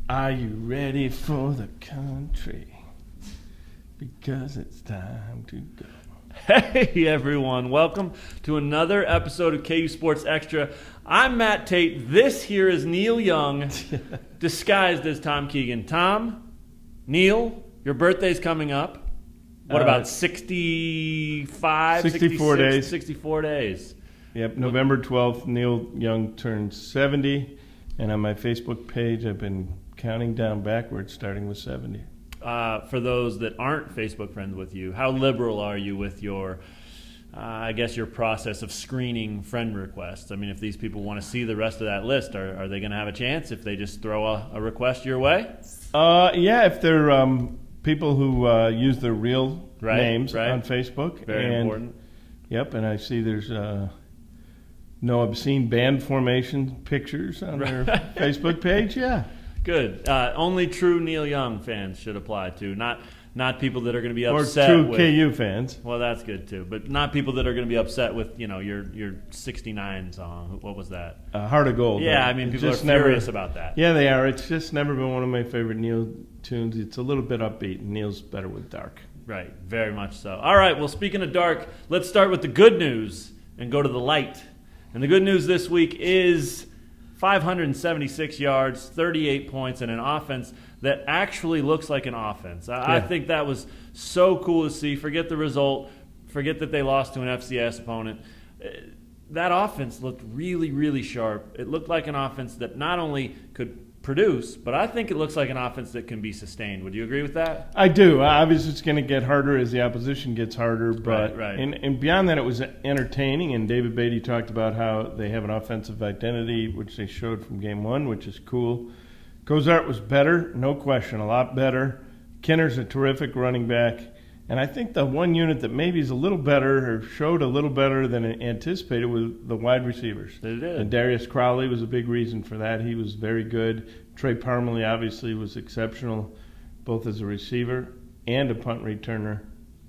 Are you ready for the country? Because it's time to go. Hey everyone, welcome to another episode of KU Sports Extra. I'm Matt Tait. This here is Neil Young, disguised as Tom Keegan. Tom, Neil, your birthday's coming up. What about 65, 64 days. 64 days. Yep, November 12th, Neil Young turns 70. And on my Facebook page, I've been counting down backwards, starting with 70. For those that aren't Facebook friends with you, how liberal are you with your, I guess, your process of screening friend requests? I mean, if these people want to see the rest of that list, are they going to have a chance if they just throw a request your way? Yeah, if they're people who use their real names on Facebook. Very important. Yep, and I see there's no obscene band formation pictures on their Facebook page. Yeah. Good. Only true Neil Young fans should apply to, not people that are going to be upset. Or true KU fans. Well, that's good too, but not people that are going to be upset with your 69 song. What was that? Heart of Gold. Yeah, I mean, people are furious about that. Yeah, they are. It's just never been one of my favorite Neil tunes. It's a little bit upbeat, and Neil's better with dark. Right, very much so. All right, well, speaking of dark, let's start with the good news and go to the light. And the good news this week is 576 yards, 38 points, and an offense that actually looks like an offense. I think that was so cool to see. Forget the result. Forget that they lost to an FCS opponent. That offense looked really, really sharp. It looked like an offense that not only could produce, but I think it looks like an offense that can be sustained. Would you agree with that? I do. Obviously, it's going to get harder as the opposition gets harder. But right. And beyond that, it was entertaining. And David Beatty talked about how they have an offensive identity, which they showed from game one, which is cool. Cozart was better, no question, a lot better. Kinner's a terrific running back. And I think the one unit that maybe is a little better or showed a little better than anticipated was the wide receivers. They did. And Darius Crowley was a big reason for that. He was very good. Trey Parmalee obviously was exceptional, both as a receiver and a punt returner,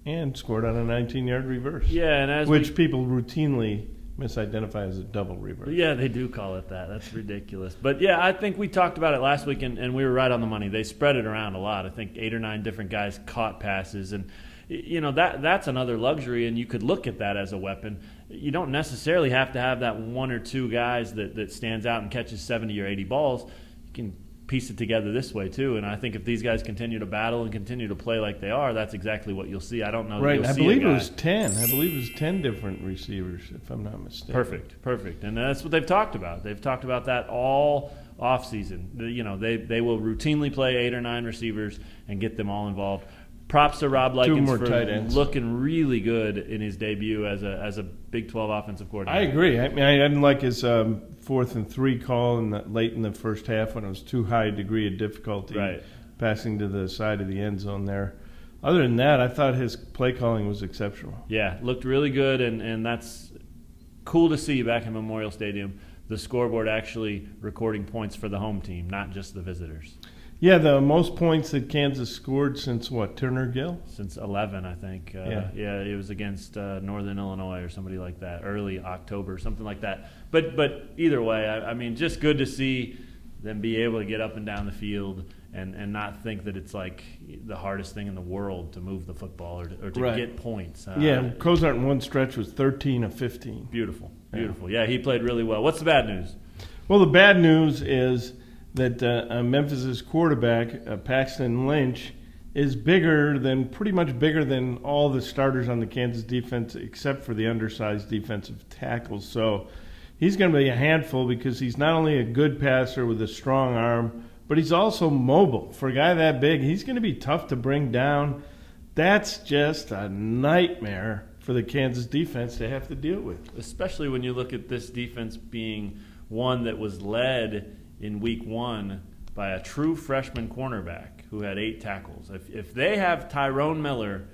and scored on a 19-yard reverse. Yeah, and which people routinely misidentify as a double reverse. Yeah, they do call it that. That's ridiculous. But, yeah, I think we talked about it last week, and we were right on the money. They spread it around a lot. I think 8 or 9 different guys caught passes. And, you know, that's another luxury, and you could look at that as a weapon. You don't necessarily have to have that 1 or 2 guys that stands out and catches 70 or 80 balls. You can piece it together this way, too. And I think if these guys continue to battle and continue to play like they are, that's exactly what you'll see. I don't know that you'll see I believe it was 10. I believe it was 10 different receivers, if I'm not mistaken. Perfect. And that's what they've talked about. They've talked about that all offseason. You know, they will routinely play 8 or 9 receivers and get them all involved. Props to Rob Likens for looking really good in his debut as a Big 12 offensive coordinator. I agree. I mean, I didn't like his 4th and 3 call late in the first half when it was too high a degree of difficulty passing to the side of the end zone there. Other than that, I thought his play calling was exceptional. Yeah, looked really good, and that's cool to see back in Memorial Stadium, the scoreboard actually recording points for the home team, not just the visitors. Yeah, the most points that Kansas scored since what, Turner Gill? Since 11, I think. Yeah, it was against Northern Illinois or somebody like that, early October, something like that. But either way, I mean, just good to see them be able to get up and down the field and not think that it's like the hardest thing in the world to move the football or to get points. Cozart in one stretch was 13 of 15. Beautiful. Yeah, he played really well. What's the bad news? Well, the bad news is that Memphis' quarterback, Paxton Lynch, is pretty much bigger than all the starters on the Kansas defense except for the undersized defensive tackles. So he's going to be a handful because he's not only a good passer with a strong arm, but he's also mobile. For a guy that big, he's going to be tough to bring down. That's just a nightmare for the Kansas defense to have to deal with. Especially when you look at this defense being one that was led in week 1 by a true freshman cornerback who had 8 tackles. If they have Tyrone Miller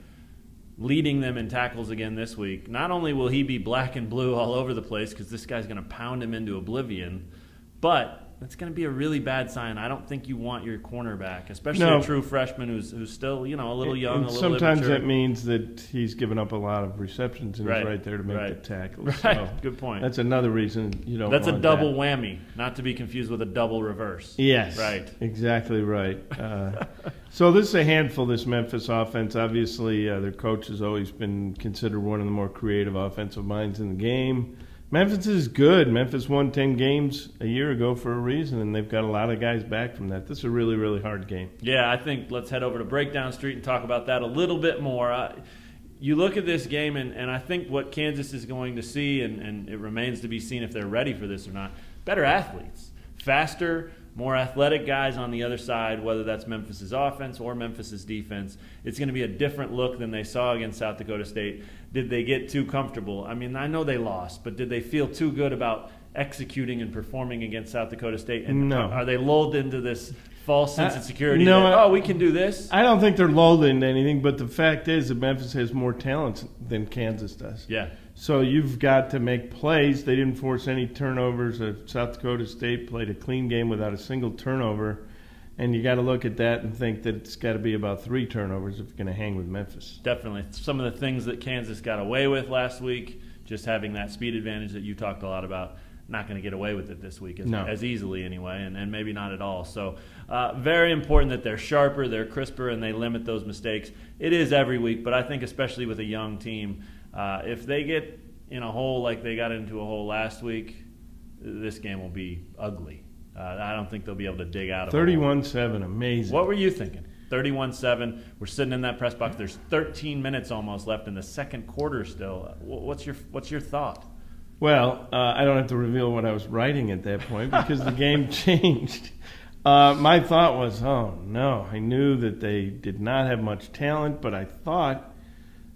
leading them in tackles again this week, not only will he be black and blue all over the place because this guy's going to pound him into oblivion, but that's going to be a really bad sign. I don't think you want your cornerback, especially No. a true freshman who's still, a little young, And a little sometimes immature. that means that he's given up a lot of receptions and Right. he's right there to make Right. the tackle. Right, So good point. that's another reason you don't That's a want double that. whammy, not to be confused with a double reverse. Yes. Right. Exactly right. So this is a handful, this Memphis offense. Obviously, their coach has always been considered one of the more creative offensive minds in the game. Memphis is good. Memphis won 10 games a year ago for a reason, and they've got a lot of guys back from that. This is a really, really hard game. Yeah, I think let's head over to Breakdown Street and talk about that a little bit more. You look at this game, and I think what Kansas is going to see, and it remains to be seen if they're ready for this or not, better athletes. Faster, more athletic guys on the other side, whether that's Memphis' offense or Memphis' defense. It's going to be a different look than they saw against South Dakota State. Did they get too comfortable? I mean, I know they lost, but did they feel too good about executing and performing against South Dakota State? And No. are they lulled into this false sense of security no, that, we can do this? I don't think they're lulled into anything, but the fact is that Memphis has more talent than Kansas does. Yeah. So you've got to make plays. They didn't force any turnovers. South Dakota State played a clean game without a single turnover. And you got to look at that and think that it's got to be about 3 turnovers if you're going to hang with Memphis. Definitely. Some of the things that Kansas got away with last week, just having that speed advantage that you talked a lot about, not going to get away with it this week as easily anyway, and maybe not at all. So very important that they're sharper, they're crisper, and they limit those mistakes. It is every week, but I think especially with a young team, if they get in a hole like they got into a hole last week, this game will be ugly. I don't think they'll be able to dig out of it. 31-7, amazing. What were you thinking? 31-7. We're sitting in that press box. There's 13 minutes almost left in the second quarter still. What's your thought? Well, I don't have to reveal what I was writing at that point because the game changed. My thought was, oh, no. I knew that they did not have much talent, but I thought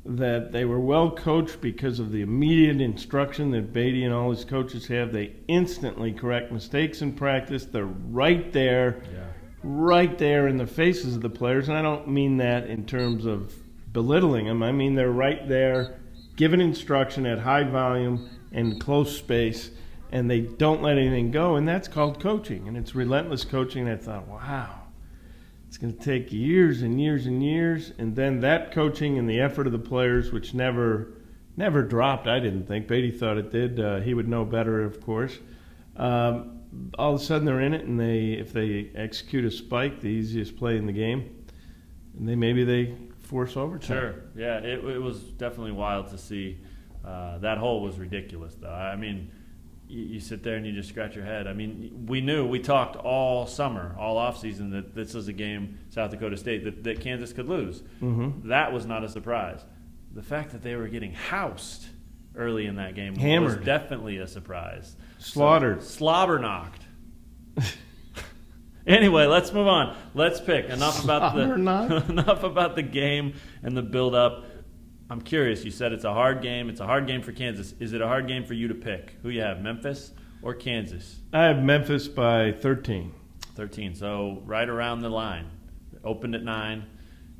that they were well coached because of the immediate instruction that Beatty and all his coaches have. They instantly correct mistakes in practice. They're right there, right there in the faces of the players. And I don't mean that in terms of belittling them. I mean they're right there giving instruction at high volume and close space, and they don't let anything go. And that's called coaching, and it's relentless coaching. And I thought, wow. It's going to take years and years and years, and then that coaching and the effort of the players, which never dropped, I didn't think. Beatty thought it did. He would know better, of course. All of a sudden they're in it, and if they execute a spike, the easiest play in the game, and maybe they force overtime. Sure, yeah, it was definitely wild to see. That hole was ridiculous, though. I mean, you sit there and you just scratch your head. I mean, we talked all summer, all offseason, that this was a game, South Dakota State, that Kansas could lose. Mm-hmm. That was not a surprise. The fact that they were getting housed early in that game was definitely a surprise. Slaughtered. Slobber knocked. Anyway, let's move on. Let's pick. Enough about the game and the build-up. I'm curious. You said it's a hard game. It's a hard game for Kansas. Is it a hard game for you to pick? Who you have, Memphis or Kansas? I have Memphis by 13. 13, so right around the line. Opened at 9,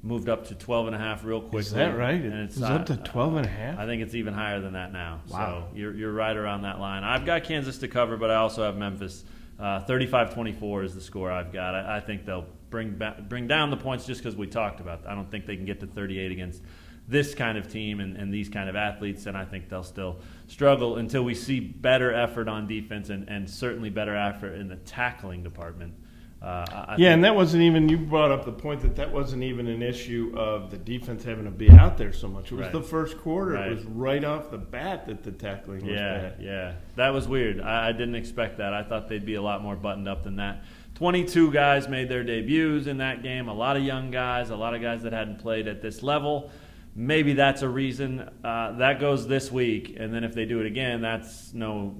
moved up to 12.5 real quickly. Is that right? And it's up to 12.5? I think it's even higher than that now. Wow. So you're right around that line. I've got Kansas to cover, but I also have Memphis. 35-24 is the score I've got. I think they'll bring down the points just because we talked about it. I don't think they can get to 38 against this kind of team and these kind of athletes, and I think they'll still struggle until we see better effort on defense and certainly better effort in the tackling department. And that wasn't even, you brought up the point that wasn't even an issue of the defense having to be out there so much. It was the first quarter. Right. It was right off the bat that the tackling was bad. Yeah, that was weird. I didn't expect that. I thought they'd be a lot more buttoned up than that. 22 guys made their debuts in that game, a lot of young guys, a lot of guys that hadn't played at this level. Maybe that's a reason. That goes this week, and then if they do it again,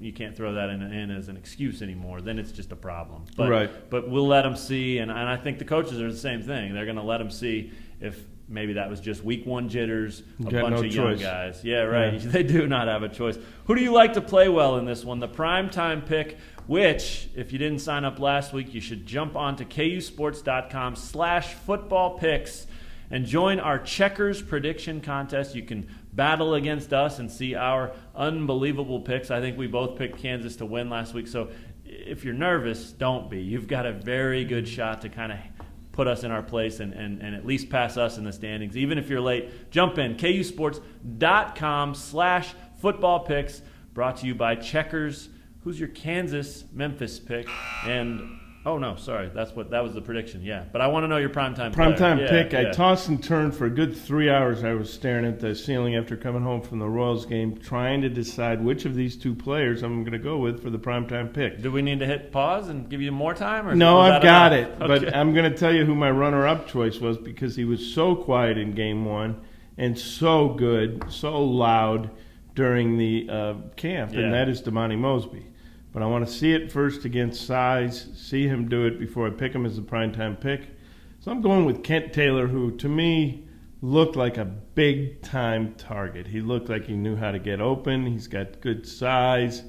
you can't throw that in as an excuse anymore. Then it's just a problem. But we'll let them see, and I think the coaches are the same thing. They're going to let them see if maybe that was just week 1 jitters, a bunch of young guys. Yeah, right. Yeah. They do not have a choice. Who do you like to play well in this one? The primetime pick, which, if you didn't sign up last week, you should jump on to KUsports.com/football picks and join our Checkers prediction contest. You can battle against us and see our unbelievable picks. I think we both picked Kansas to win last week, so if you're nervous, don't be. You've got a very good shot to kind of put us in our place and at least pass us in the standings. Even if you're late, jump in. KUsports.com/football picks, brought to you by Checkers. Who's your Kansas Memphis pick? And oh no, sorry, that was the prediction. Yeah, but I want to know your primetime pick. I tossed and turned for a good 3 hours. I was staring at the ceiling after coming home from the Royals game, trying to decide which of these two players I'm going to go with for the primetime pick. Do we need to hit pause and give you more time? Or no, I've got it. Okay. But I'm going to tell you who my runner-up choice was, because he was so quiet in Game 1 and so good, so loud during the camp, and that is Damani Mosby. But I want to see it first against size, see him do it before I pick him as a primetime pick. So I'm going with Kent Taylor, who to me looked like a big-time target. He looked like he knew how to get open. He's got good size,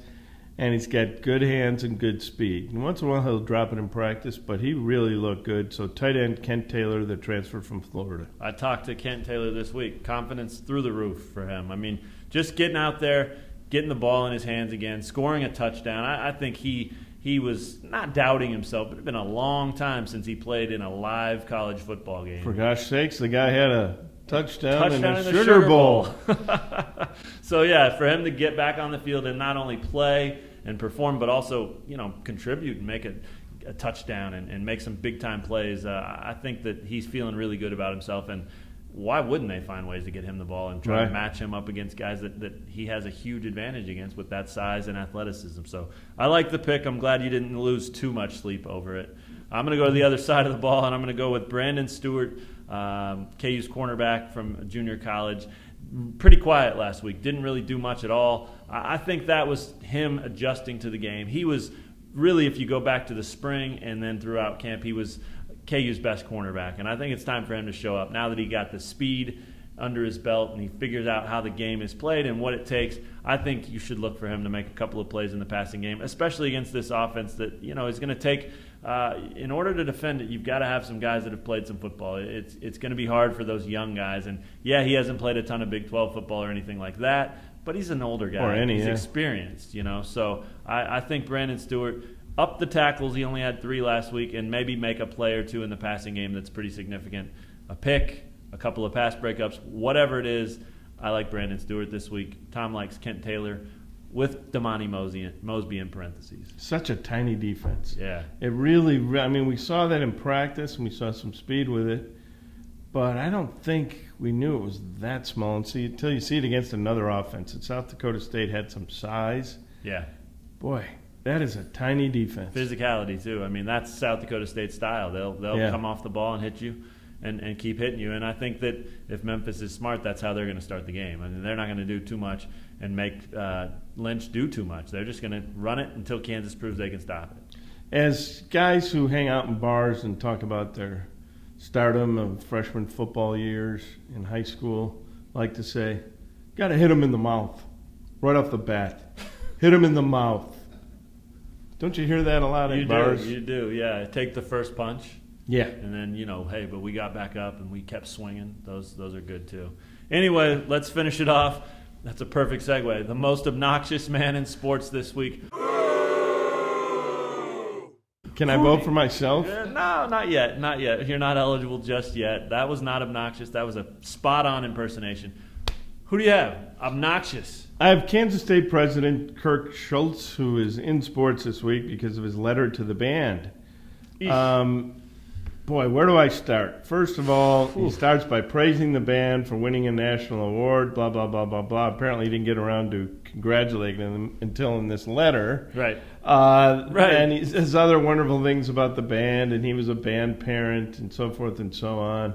and he's got good hands and good speed. And once in a while he'll drop it in practice, but he really looked good. So tight end Kent Taylor, the transfer from Florida. I talked to Kent Taylor this week. Confidence through the roof for him. I mean, just getting out there, getting the ball in his hands again, scoring a touchdown. I think he was not doubting himself, but it had been a long time since he played in a live college football game. For gosh sakes, the guy had a touchdown in the Sugar Bowl. So, yeah, for him to get back on the field and not only play and perform, but also, contribute and make a touchdown and make some big-time plays, I think that he's feeling really good about himself. And why wouldn't they find ways to get him the ball and try to match him up against guys that he has a huge advantage against with that size and athleticism? So I like the pick. I'm glad you didn't lose too much sleep over it. I'm going to go to the other side of the ball, and I'm going to go with Brandon Stewart, KU's cornerback from junior college. Pretty quiet last week. Didn't really do much at all. I think that was him adjusting to the game. He was really, if you go back to the spring and then throughout camp, he was KU's best cornerback, and I think it's time for him to show up now that he got the speed under his belt and he figures out how the game is played and what it takes. I think you should look for him to make a couple of plays in the passing game, especially against this offense that is going to take. In order to defend it, you've got to have some guys that have played some football. It's going to be hard for those young guys, and he hasn't played a ton of Big 12 football or anything like that, but he's an older guy. He's experienced, So I think Brandon Stewart, up the tackles, he only had 3 last week, and maybe make a play or 2 in the passing game that's pretty significant. A pick, a couple of pass breakups, whatever it is, I like Brandon Stewart this week. Tom likes Kent Taylor with Damani Mosby in parentheses. Such a tiny defense. Yeah. It really, we saw that in practice, and we saw some speed with it, but I don't think we knew it was that small until you see it against another offense. And South Dakota State had some size. Yeah. Boy, that is a tiny defense. Physicality, too. That's South Dakota State style. They'll come off the ball and hit you and keep hitting you. And I think that if Memphis is smart, that's how they're going to start the game. They're not going to do too much and make Lynch do too much. They're just going to run it until Kansas proves they can stop it. As guys who hang out in bars and talk about their stardom of freshman football years in high school like to say, got to hit them in the mouth right off the bat. Hit them in the mouth. Don't you hear that a lot in bars? You do, yeah. Take the first punch. Yeah. And then, hey, but we got back up and we kept swinging. Those are good, too. Anyway, let's finish it off. That's a perfect segue. The most obnoxious man in sports this week. Can I vote for myself? No, not yet. Not yet. You're not eligible just yet. That was not obnoxious. That was a spot-on impersonation. Who do you have? Obnoxious. I have Kansas State President Kirk Schultz, who is in sports this week because of his letter to the band. Boy, where do I start? First of all, he starts by praising the band for winning a national award, blah, blah, blah, blah, blah. Apparently he didn't get around to congratulating them until in this letter. Right. And he says other wonderful things about the band, and he was a band parent and so forth and so on.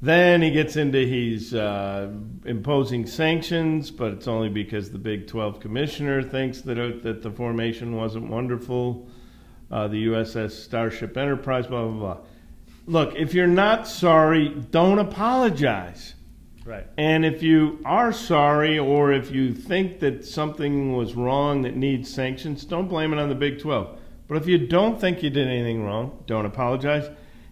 Then he gets into he's imposing sanctions, but it's only because the Big 12 commissioner thinks that the formation wasn't wonderful. The USS Starship Enterprise, blah, blah, blah. Look, if you're not sorry, don't apologize. Right. And if you are sorry, or if you think that something was wrong that needs sanctions, don't blame it on the Big 12. But if you don't think you did anything wrong, don't apologize.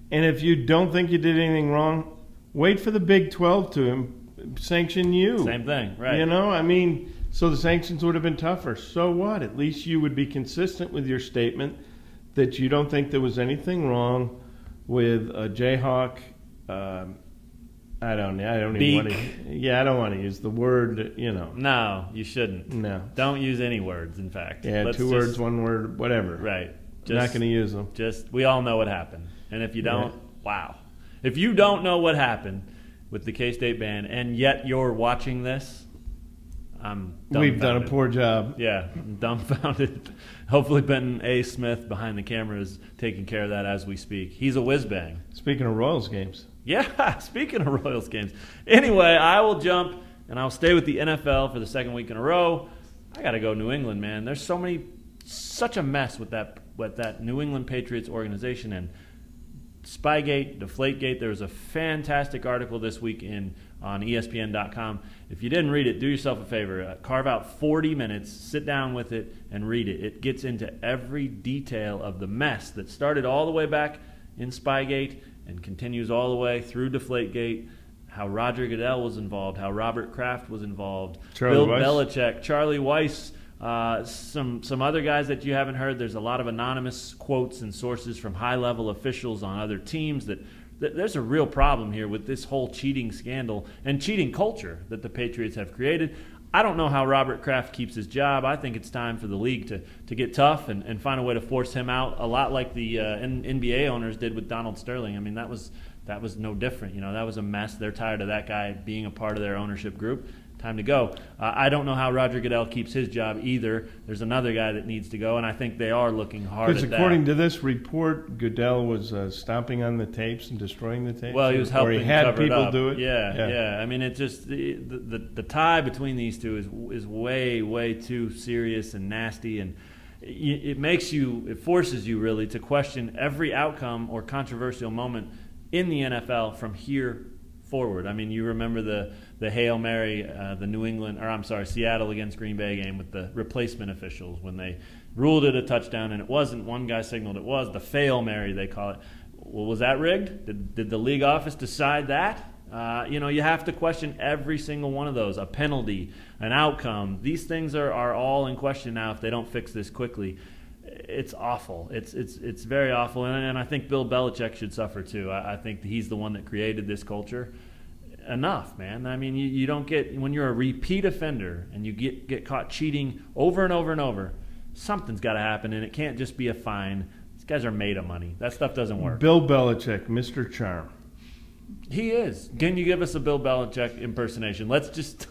And if you don't think you did anything wrong, Wait for the Big 12 to sanction you. Same thing, right? You know, I mean, so the sanctions would have been tougher. So what? At least you would be consistent with your statement that you don't think there was anything wrong with a Jayhawk. I don't even want to. Yeah, I don't want to use the word. You know. No, you shouldn't. No. Don't use any words. In fact. Yeah, two words, one word, whatever. Right. Not going to use them. We all know what happened, and if you don't, wow. If you don't know what happened with the K-State band, and yet you're watching this, I'm dumbfounded. We've done a poor job. Yeah, I'm dumbfounded. Hopefully Benton A. Smith behind the camera is taking care of that as we speak. He's a whiz-bang. Speaking of Royals games. Yeah, speaking of Royals games. Anyway, I will jump, and I'll stay with the NFL for the second week in a row. I got to go New England, man. There's such a mess with that New England Patriots organization, and Spygate, Deflategate. There was a fantastic article this week on ESPN.com. If you didn't read it, do yourself a favor. Carve out 40 minutes, sit down with it, and read it. It gets into every detail of the mess that started all the way back in Spygate and continues all the way through Deflategate, how Roger Goodell was involved, how Robert Kraft was involved, Bill Belichick, Charlie Weiss, some other guys that you haven't heard. There's a lot of anonymous quotes and sources from high-level officials on other teams that there's a real problem here with this whole cheating scandal and cheating culture that the Patriots have created. I don't know how Robert Kraft keeps his job. I think it's time for the league to get tough and find a way to force him out, a lot like the NBA owners did with Donald Sterling. I mean, that was no different. You know, that was a mess. They're tired of that guy being a part of their ownership group. Time to go. I don't know how Roger Goodell keeps his job either. There's another guy that needs to go, and I think they are looking hard at that. Because according to this report, Goodell was stomping on the tapes and destroying the tapes. Well, he was helping or he had cover people it up. do it. Yeah. I mean, it just the tie between these two is way too serious and nasty, and it forces you really to question every outcome or controversial moment in the NFL from here forward. I mean, you remember the Hail Mary, the Seattle against Green Bay game with the replacement officials when they ruled it a touchdown and it wasn't. One guy signaled it was. The Fail Mary, they call it. Well, was that rigged? Did the league office decide that? You have to question every single one of those. A penalty, an outcome. These things are all in question now if they don't fix this quickly. It's awful. It's very awful, and I think Bill Belichick should suffer too. I think he's the one that created this culture. Enough, man. I mean, you don't get, when you're a repeat offender and you get caught cheating over and over and over, something's got to happen, and it can't just be a fine. These guys are made of money. That stuff doesn't work. Bill Belichick, Mr. Charm. He is. Can you give us a Bill Belichick impersonation? Let's just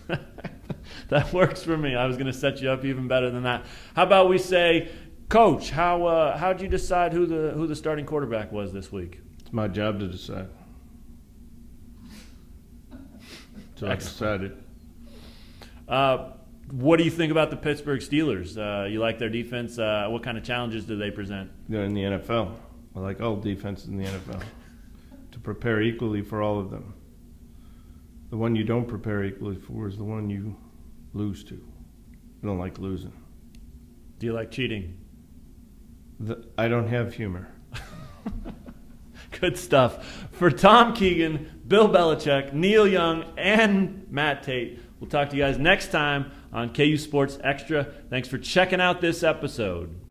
that works for me. I was going to set you up even better than that. How about we say, Coach, how'd you decide who the starting quarterback was this week? It's my job to decide. So I decided. What do you think about the Pittsburgh Steelers? You like their defense? What kind of challenges do they present? They're in the NFL. I like all defenses in the NFL. To prepare equally for all of them. The one you don't prepare equally for is the one you lose to. I don't like losing. Do you like cheating? I don't have humor. Good stuff. For Tom Keegan, Bill Belichick, Neil Young, and Matt Tait, we'll talk to you guys next time on KU Sports Extra. Thanks for checking out this episode.